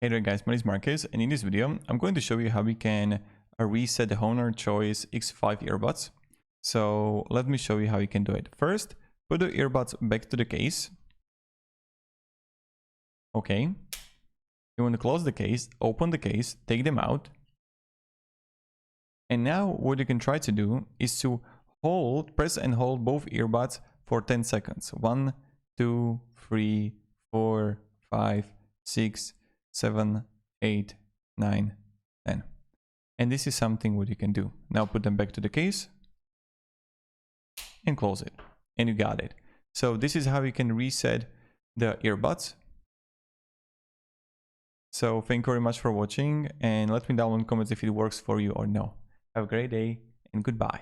Hey there guys, my name is Marcus, and in this video I'm going to show you how we can reset the Honor Choice X5 earbuds. So let me show you how you can do it. First, put the earbuds back to the case. Okay. You want to close the case, open the case, take them out. And now what you can try to do is to press and hold both earbuds for 10 seconds. 1, 2, 3, 4, 5, 6, 7, 8, 9, 10. And this is something what you can do. Now put them back to the case and close it. And you got it. So this is how you can reset the earbuds. So thank you very much for watching, and let me know in the comments if it works for you or no. Have a great day and goodbye.